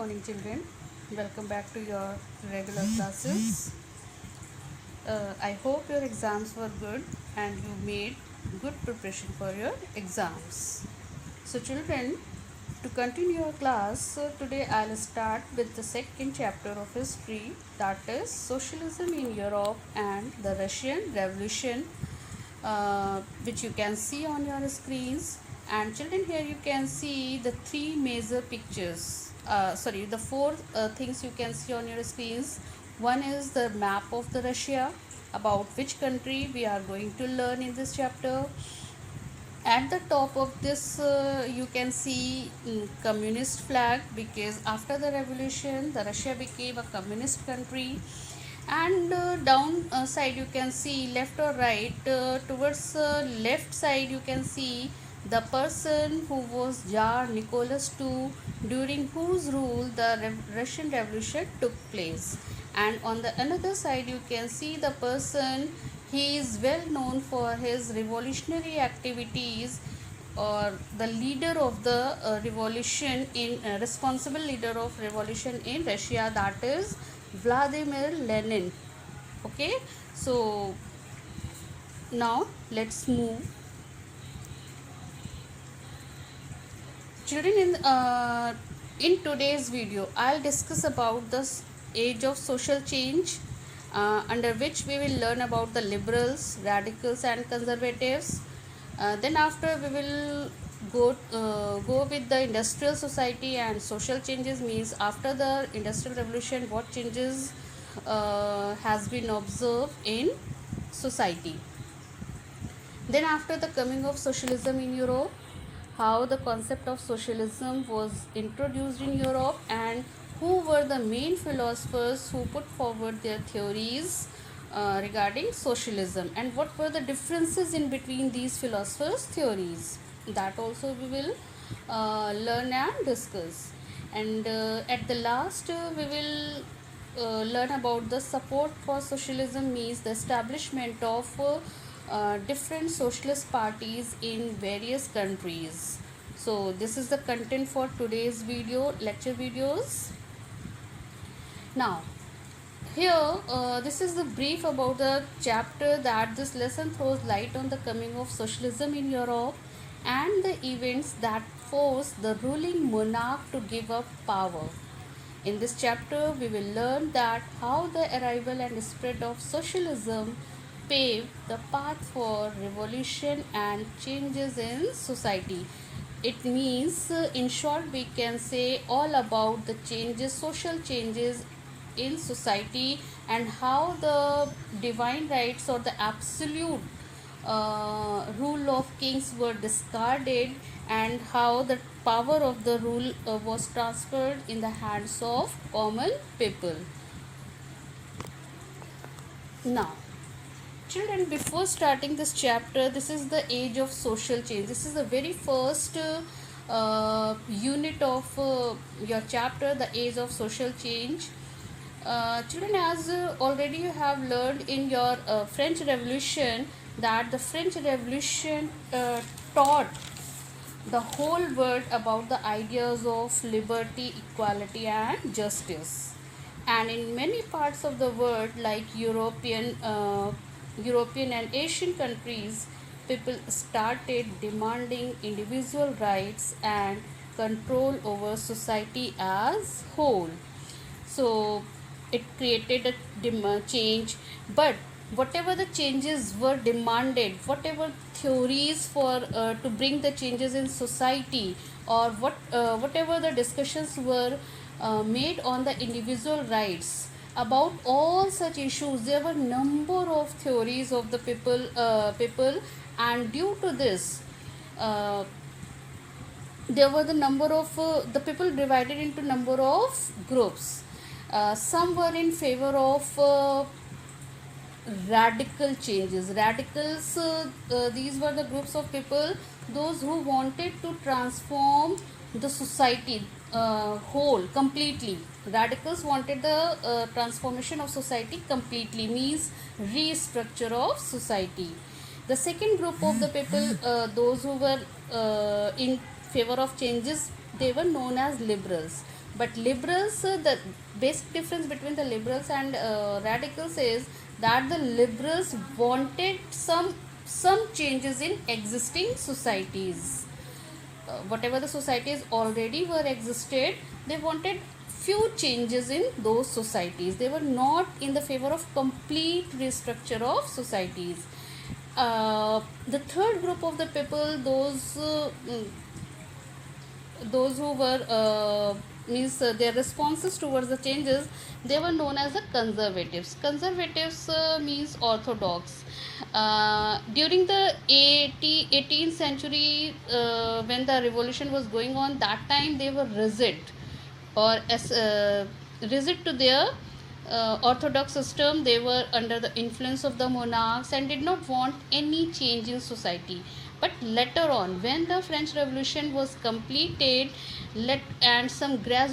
morning, children. Welcome back to your regular classes. I hope your exams were good and you made good preparation for your exams. So, children, to continue your class, today I'll start with the second chapter of history, that is Socialism in Europe and the Russian Revolution, which you can see on your screens. And children, here you can see the three major pictures, the four things you can see on your screens. One is the map of the Russia, about which country we are going to learn in this chapter. At the top of this you can see communist flag, because after the revolution the Russia became a communist country. And down side you can see left or right, towards left side you can see the person who was Tsar Nicholas II, during whose rule the Russian Revolution took place. And on the another side you can see the person, he is well known for his revolutionary activities, or the leader of the revolution in responsible leader of revolution in Russia, that is Vladimir Lenin. Okay, so now let's move. Children, in today's video I'll discuss about the age of social change, under which we will learn about the liberals, radicals and conservatives. Then after we will go with the industrial society and social changes, means after the industrial revolution what changes has been observed in society. Then after the coming of socialism in Europe, how the concept of socialism was introduced in Europe, and who were the main philosophers who put forward their theories regarding socialism, and what were the differences in between these philosophers' theories. That also we will learn and discuss. And at the last we will learn about the support for socialism, means the establishment of different socialist parties in various countries. So this is the content for today's lecture videos. Now here this is the brief about the chapter, that this lesson throws light on the coming of socialism in Europe and the events that forced the ruling monarch to give up power. In this chapter we will learn that how the arrival and spread of socialism paved the path for revolution and changes in society. It means, in short, we can say all about the changes, social changes in society, and how the divine rights or the absolute rule of kings were discarded, and how the power of the rule was transferred in the hands of common people. Now, children, before starting this chapter, this is the age of social change. This is the very first unit of your chapter, the age of social change. Children, as already you have learned in your French Revolution, that the French Revolution taught the whole world about the ideas of liberty, equality and justice. And in many parts of the world, like European and Asian countries, people started demanding individual rights and control over society as whole. So it created a change, but whatever the changes were demanded, whatever theories for to bring the changes in society, or whatever the discussions were made on the individual rights, about all such issues, there were number of theories of the people, and due to this there were the number of the people divided into number of groups. Some were in favor of radical changes. Radicals, these were the groups of people, those who wanted to transform the society whole completely. Radicals wanted the transformation of society completely, means restructure of society. The second group of the people, those who were in favor of changes, they were known as liberals. But liberals, the basic difference between the liberals and radicals is that the liberals wanted some changes in existing societies. Whatever the societies already were existed, they wanted few changes in those societies. They were not in the favor of complete restructure of societies. The third group of the people, those who were means their responses towards the changes, they were known as the conservatives. Means orthodox. During the 18th century, when the revolution was going on, that time they were rigid, or rigid to their orthodox system. They were under the influence of the monarchs and did not want any change in society. But later on, when the French Revolution was completed, and some gradual